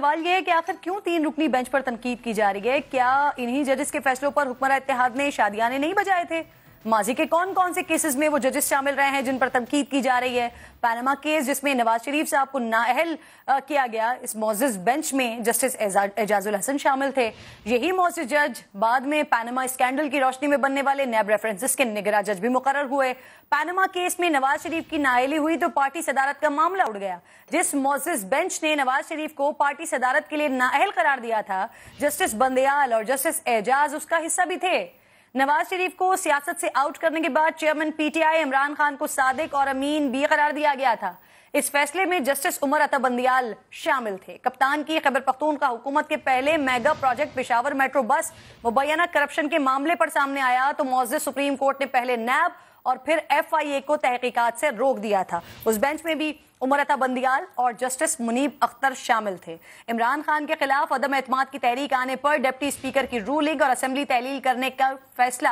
سوال یہ ہے کہ آخر کیوں 3 رکنی بینچ پر تنقید کی جا رہی ہے؟ کیا انہی ججز کے فیصلوں پر حکمراں اتحاد نے شادیانے نہیں بجائے تھے؟ ماضی کے کون کون سے کیسز میں وہ ججز شامل رہے ہیں جن پر تنقید کی جا رہی ہے؟ پاناما کیس جس میں نواز شریف صاحب کو نااہل کیا گیا، اس معزز بینچ میں جسٹس اعجاز الحسن شامل تھے۔ یہی معزز جج بعد میں پاناما اسکینڈل کی روشنی میں بننے والے نیب ریفرنسز کے نگراں جج بھی مقرر ہوئے۔ پاناما کیس میں نواز شریف کی نااہلی ہوئی تو پارٹی صدارت کا معاملہ اڑ گیا۔ جس معزز بینچ نے نواز شریف کو پارٹی صدارت کے لیے نااہل قرار دیا تھا، جسٹس بندیال اور جسٹس اعجاز اس کا حصہ بھی تھے۔ نواز شریف کو سیاست سے آؤٹ کرنے کے بعد chairman P T I Imran Khan کو صادق اور امین بھی قرار دیا گیا تھا۔ اس فیصلے میں جسٹس عمر عطا بندیال شامل تھے۔ کپتان کی خیبر پختونخوا حکومت کے پہلے mega project Peshawar metro bus مبینہ کرپشن کے معاملے پر سامنے آیا تو معزز سپریم کورٹ نے پہلے نیب اور پھر ایف آئی اے کو تحقیقات سے روک دیا تھا۔ اس بینچ میں بھی عمر عطا بندیال اور جسٹس منیب اختر شامل تھے۔ عمران خان کے خلاف عدم اعتماد کی تحریک آنے پر ڈپٹی اسپیکر کی رولنگ اور اسمبلی تحلیل کرنے کا فیصلہ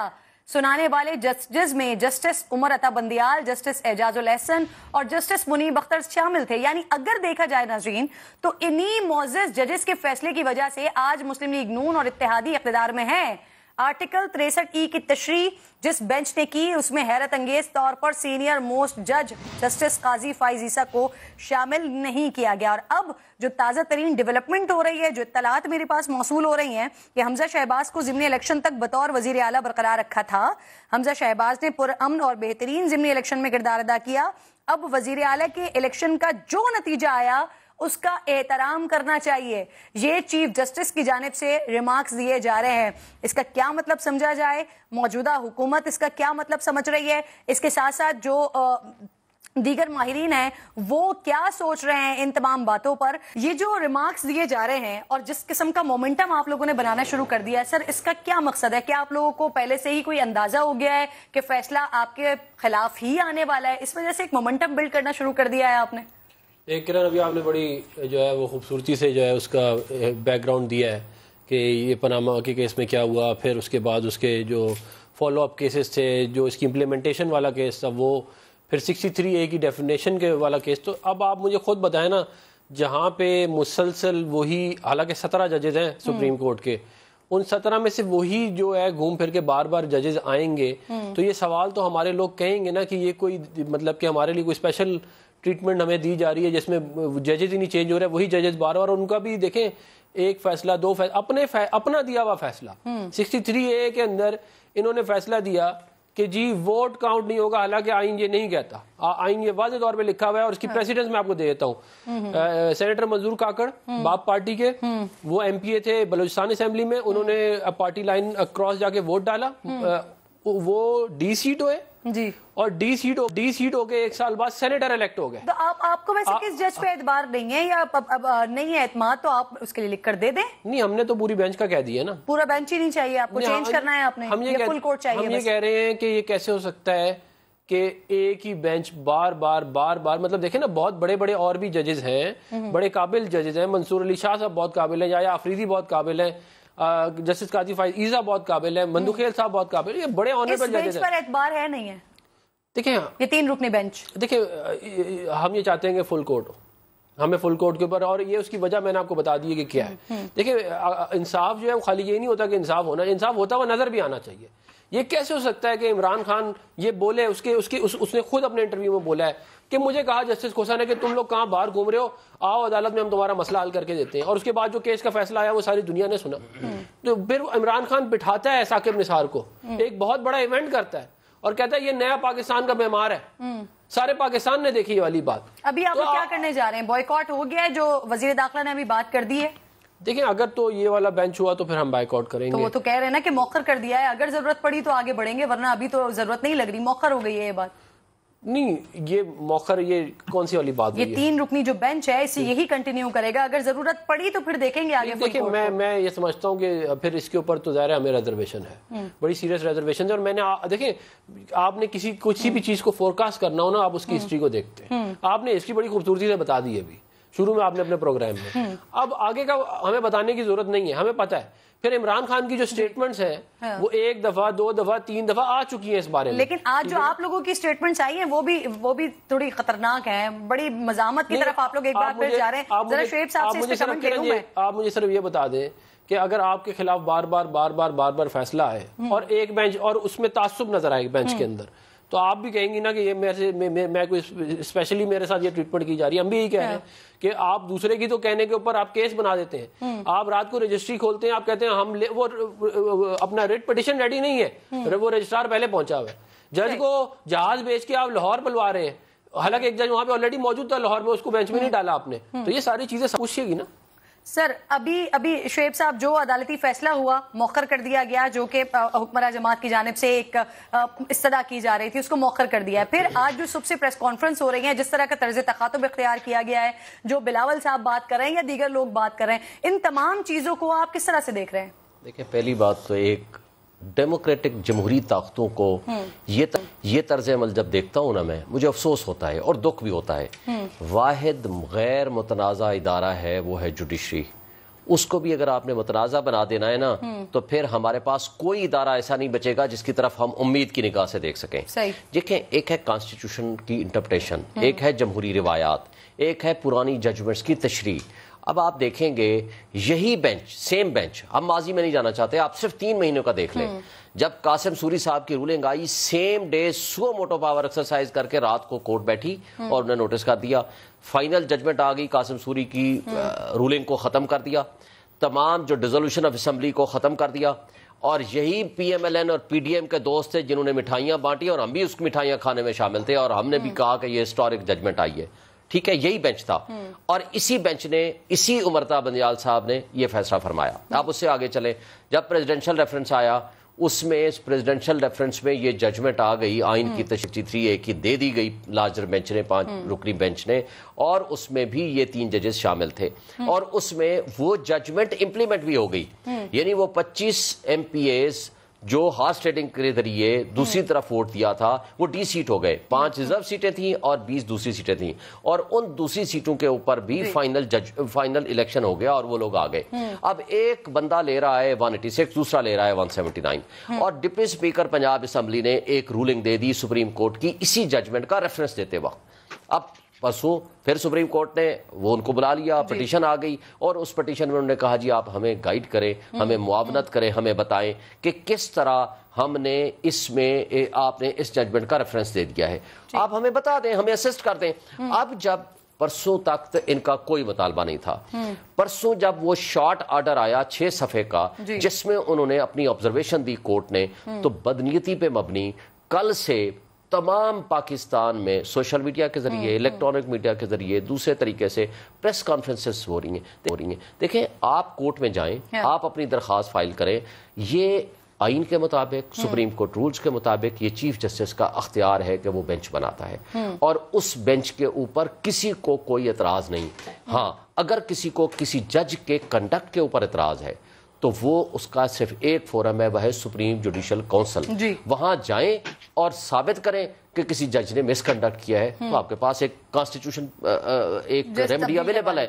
سنانے والے ججز میں جسٹس عمر عطا بندیال، جسٹس اعجاز الحسن اور جسٹس منیب اختر شامل تھے۔ یعنی اگر دیکھا جائے ناظرین تو انہی معزز ججز کے فیصلے کی وجہ سے آج مسلم لیگ نون اور اتحادی اقتدار میں ہیں۔ آرٹیکل 63E کی تشریح جس بینچ نے کی اس میں حیرت انگیز طور پر سینئر موسٹ جج جسٹس قاضی فائز عیسیٰ کو شامل نہیں کیا گیا۔ اور اب جو تازہ ترین ڈیولپمنٹ ہو رہی ہے، جو اطلاعات میرے پاس موصول ہو رہی ہیں کہ حمزہ شہباز کو ضمنی الیکشن تک بطور وزیر اعلیٰ برقرار رکھا تھا۔ حمزہ شہباز نے پرامن اور بہترین ضمنی الیکشن میں کردار ادا کیا۔ اب وزیر اعلیٰ کے الیکشن کا جو نتیجہ آیا اس کا احترام کرنا چاہیے، یہ چیف جسٹس کی جانب سے ریمارکس دیے جا رہے ہیں۔ اس کا کیا مطلب سمجھا جائے، موجودہ حکومت اس کا کیا مطلب سمجھ رہی ہے، اس کے ساتھ ساتھ جو دیگر ماہرین ہیں وہ کیا سوچ رہے ہیں ان تمام باتوں پر، یہ جو ریمارکس دیے جا رہے ہیں اور جس قسم کا مومنٹم آپ لوگوں نے بنانا شروع کر دیا ہے، سر اس کا کیا مقصد ہے؟ کیا آپ لوگوں کو پہلے سے ہی کوئی اندازہ ہو گیا ہے کہ فیصلہ آپ کے خلاف ہی آنے والا ہے، اس وجہ سے ایک مومنٹم بلڈ کرنا شروع کر دیا ہے آپ نے؟ ایک کرن ابھی آپ نے بڑی جو ہے وہ خوبصورتی سے جو ہے اس کا بیک گراؤنڈ دیا ہے کہ یہ پاناما کے کیس میں کیا ہوا، پھر اس کے بعد اس کے جو فالو اپ کیسز تھے، جو اس کی امپلیمنٹیشن والا کیس تھا وہ، پھر 63A کی ڈیفینیشن کے والا کیس۔ تو اب آپ مجھے خود بتائیں نا، جہاں پہ مسلسل وہی، حالانکہ 17 ججز ہیں سپریم کورٹ کے، ان 17 میں سے وہی جو ہے گھوم پھر کے بار بار ججز آئیں گے، تو یہ سوال تو ہمارے لوگ کہیں گے نا کہ یہ کوئی مطلب کہ ہمارے لیے کوئی اسپیشل ٹریٹمنٹ ہمیں دی جا رہی ہے جس میں ججز ہی نہیں چینج ہو رہے، وہی ججز بار بار، اور ان کا بھی دیکھیں ایک فیصلہ، دو فیصلہ، اپنا دیا ہوا فیصلہ 63A کے اندر انہوں نے فیصلہ دیا کہ جی ووٹ کاؤنٹ نہیں ہوگا، حالانکہ آئین یہ نہیں کہتا، آئین یہ واضح طور پہ لکھا ہوا ہے، اور اس کی پریسیڈنس میں آپ کو دے دیتا ہوں۔ سینیٹر منظور کاکڑ باپ پارٹی کے، وہ ایم پی اے تھے بلوچستان اسمبلی میں، انہوں نے پارٹی لائن اکراس جا کے ووٹ ڈالا، وہ ڈی سیٹ ہوئے جی، اور ڈی سیٹ ہو کے 1 سال بعد سینیٹر الیکٹ ہو گئے۔ تو آپ کو ویسے کس جج پہ اعتبار نہیں ہے یا اب نہیں ہے اعتماد، تو آپ اس کے لیے لکھ کر دے دیں؟ نہیں، ہم نے تو پوری بینچ کا کہہ دیا نا، پورا بینچ ہی نہیں چاہیے آپ کو، چینج کرنا ہے آپ نے، یہ فل کورٹ چاہیے؟ ہم یہ کہہ رہے ہیں کہ یہ کیسے ہو سکتا ہے کہ ایک ہی بینچ بار بار مطلب دیکھیں نا، بہت بڑے بڑے اور بھی ججز ہیں، بڑے قابل ججز ہیں، منصور علی شاہ صاحب بہت قابل ہیں، یا آفریدی بہت قابل ہیں، جسٹس قاضی فائز عیسیٰ بہت قابل ہے، مندوخیل صاحب بہت قابل ہیں، یہ بڑے آنریبل ججز ہیں۔ پر اعتبار ہے نہیں ہے؟ دیکھیں یہ 3 رکنی بینچ، دیکھیں ہم یہ چاہتے ہیں کہ فل کورٹ ہو، ہمیں فل کورٹ کے اوپر، اور یہ اس کی وجہ میں نے آپ کو بتا دی ہے کہ کیا ہے۔ دیکھیں انصاف جو ہے خالی یہ نہیں ہوتا کہ انصاف ہونا، انصاف ہوتا ہوا نظر بھی آنا چاہیے۔ یہ کیسے ہو سکتا ہے کہ عمران خان یہ بولے، اس نے خود اپنے انٹرویو میں بولا ہے کہ مجھے کہا جسٹس کھوسا نے کہ تم لوگ کہاں باہر گھوم رہے ہو، آؤ عدالت میں ہم تمہارا مسئلہ حل کر کے دیتے ہیں، اور اس کے بعد جو کیس کا فیصلہ آیا وہ ساری دنیا نے سنا۔ تو پھر عمران خان بٹھاتا ہے ثاقب نثار کو، ایک بہت بڑا ایونٹ کرتا ہے اور کہتا ہے یہ نیا پاکستان کا بیمار ہے، سارے پاکستان نے دیکھی یہ والی بات۔ ابھی آپ کیا کرنے جا رہے ہیں؟ بوائیکاٹ ہو گیا ہے جو وزیر داخلہ نے ابھی بات کر دی ہے؟ دیکھیں اگر تو یہ والا بینچ ہوا تو پھر ہم بائیک آؤٹ کریں گے۔ تو وہ تو کہہ رہے ہیں نا کہ موخر کر دیا ہے، اگر ضرورت پڑی تو آگے بڑھیں گے، ورنہ ابھی تو ضرورت نہیں لگ رہی، موخر ہو گئی ہے یہ بات۔ نہیں، یہ موخر، یہ کون سی والی بات؟ یہ 3 رکنی جو بینچ ہے اسے یہی کنٹینیو کرے گا، اگر ضرورت پڑی تو پھر دیکھیں گے آگے۔ دیکھیں میں یہ سمجھتا ہوں کہ پھر اس کے اوپر تو ظاہر ہے ہمیں ریزرویشن ہے، بڑی سیریس ریزرویشن ہے، اور میں نے دیکھیں آپ نے کسی بھی چیز کو فورکاسٹ کرنا ہو نا، آپ اس کی ہسٹری کو دیکھتے ہیں، آپ نے ہسٹری بڑی خوبصورتی سے بتا دی ہے ابھی شروع میں آپ نے اپنے پروگرام میں. اب آگے کا ہمیں بتانے کی ضرورت نہیں ہے, ہمیں پتہ ہے. پھر عمران خان کی جو سٹیٹمنٹس ہیں وہ 1 دفعہ 2 دفعہ 3 دفعہ آ چکی ہیں اس بارے میں. لیکن آج جو آپ لوگوں کی سٹیٹمنٹس آئی ہیں وہ بھی تھوڑی خطرناک ہیں, بڑی مزاحمت کی طرف آپ لوگ ایک بار پھر جا رہے ہیں. ذرا شعیب صاحب سے اس پہ کمنٹ کروں میں. آپ مجھے صرف یہ بتا دیں کہ اگر آپ کے خلاف بار بار فیصلہ آئے اور ایک بینچ اور اس میں تعصب نظر آئے بینچ کے اندر, تو آپ بھی کہیں گی نا کہ یہ میں کوئی اسپیشلی میرے ساتھ یہ ٹریٹمنٹ کی جا رہی ہے. ہم بھی یہی کہہ رہے ہیں کہ آپ دوسرے کی تو کہنے کے اوپر آپ کیس بنا دیتے ہیں. آپ رات کو رجسٹری کھولتے ہیں, آپ کہتے ہیں ہم وہ اپنا ریٹ پٹیشن ریڈی نہیں ہے, وہ رجسٹرار پہلے پہنچا ہوا ہے. جج کو جہاز بھیج کے آپ لاہور بلوا رہے ہیں, حالانکہ ایک جج وہاں پہ آلریڈی موجود تھا لاہور میں, اس کو بینچ میں نہیں ڈالا آپ نے. تو یہ ساری چیزیں پوچھیے گی نا. سر ابھی شعیب صاحب جو عدالتی فیصلہ ہوا مؤخر کر دیا گیا, جو کہ حکمراں جماعت کی جانب سے ایک استدعا کی جا رہی تھی, اس کو مؤخر کر دیا ہے. پھر آج جو صبح سے پریس کانفرنس ہو رہی ہے, جس طرح کا طرز تخاطب اختیار کیا گیا ہے, جو بلاول صاحب بات کر رہے ہیں یا دیگر لوگ بات کر رہے ہیں, ان تمام چیزوں کو آپ کس طرح سے دیکھ رہے ہیں؟ دیکھیں, پہلی بات تو ایک ڈیموکریٹک جمہوری طاقتوں کو یہ طرز عمل جب دیکھتا ہوں نا, میں مجھے افسوس ہوتا ہے اور دکھ بھی ہوتا ہے. واحد غیر متنازع ادارہ ہے وہ ہے جوڈیشری. اس کو بھی اگر آپ نے متنازع بنا دینا ہے نا, تو پھر ہمارے پاس کوئی ادارہ ایسا نہیں بچے گا جس کی طرف ہم امید کی نگاہ سے دیکھ سکیں. دیکھیں, ایک ہے کانسٹیٹیوشن کی انٹرپریٹیشن, ایک ہے جمہوری روایات, ایک ہے پرانی ججمنٹس کی تشریح. اب آپ دیکھیں گے یہی بینچ, سیم بینچ, ہم ماضی میں نہیں جانا چاہتے, آپ صرف 3 مہینوں کا دیکھ لیں. جب قاسم سوری صاحب کی رولنگ آئی, same day suo motu power exercise کر کے رات کو کورٹ بیٹھی اور انہیں نوٹس کر دیا. فائنل ججمنٹ آ گئی, قاسم سوری کی رولنگ کو ختم کر دیا, تمام جو ڈیزولوشن آف اسمبلی کو ختم کر دیا. اور یہی پی ایم ایل این اور پی ڈی ایم کے دوست تھے جنہوں نے مٹھائیاں بانٹی, اور ہم بھی اس مٹھائیاں کھانے میں شامل تھے, اور ہم نے بھی کہا کہ یہ ہسٹورک ججمنٹ آئی ہے. ٹھیک ہے, یہی بینچ تھا, اور اسی بینچ نے, اسی امرتا بندیال صاحب نے یہ فیصلہ فرمایا. آپ اس سے آگے چلیں, جب پریزیڈنشل ریفرنس آیا, اس میں اس پریزیڈنشل ریفرنس میں یہ ججمنٹ آ گئی, آئین کی تشریح 3A کی دے دی گئی لارجر بینچ نے, 5 رکنی بینچ نے, اور اس میں بھی یہ 3 ججز شامل تھے, اور اس میں وہ ججمنٹ امپلیمنٹ بھی ہو گئی. یعنی وہ 25 MPAs جو ہارس ٹریڈنگ کے ذریعے دوسری طرف ووٹ دیا تھا, وہ ڈی سیٹ ہو گئے. 5 ریزرو سیٹیں تھیں اور 20 دوسری سیٹیں تھیں, اور ان دوسری سیٹوں کے اوپر بھی فائنل الیکشن ہو گیا اور وہ لوگ آ گئے. اب ایک بندہ لے رہا ہے 186, دوسرا لے رہا ہے 179, اور ڈپٹی اسپیکر پنجاب اسمبلی نے ایک رولنگ دے دی سپریم کورٹ کی اسی ججمنٹ کا ریفرنس دیتے وقت. اب پرسوں پھر سپریم کورٹ نے وہ ان کو بلا لیا, پٹیشن آ گئی, اور اس پٹیشن میں انہوں نے کہا جی آپ ہمیں گائیڈ کریں, ہمیں معاونت کریں, ہمیں بتائیں کہ کس طرح ہم نے اس میں, آپ نے اس ججمنٹ کا ریفرنس دے دیا ہے, آپ ہمیں بتا دیں, ہمیں اسسٹ کر دیں. اب جب پرسوں تک ان کا کوئی مطالبہ نہیں تھا, پرسوں جب وہ شارٹ آرڈر آیا 6 صفحے کا, جس میں انہوں نے اپنی آبزرویشن دی کورٹ نے, تو بدنیتی پہ مبنی کل سے تمام پاکستان میں سوشل میڈیا کے ذریعے, الیکٹرانک میڈیا کے ذریعے, دوسرے طریقے سے پریس کانفرنسز ہو رہی ہیں. دیکھیں, آپ کورٹ میں جائیں, آپ اپنی درخواست فائل کریں, یہ آئین کے مطابق, سپریم کورٹ رولز کے مطابق, یہ چیف جسٹس کا اختیار ہے کہ وہ بینچ بناتا ہے, اور اس بینچ کے اوپر کسی کو کوئی اعتراض نہیں. ہاں, اگر کسی کو کسی جج کے کنڈکٹ کے اوپر اعتراض ہے, تو وہ اس کا صرف ایک فورم ہے, وہ ہے سپریم جوڈیشل کونسل. وہاں جائیں اور ثابت کریں کہ کسی جج نے مس کنڈکٹ کیا ہے, تو آپ کے پاس ایک کانسٹیٹیوشن ایک ریمیڈی اویلیبل ہے.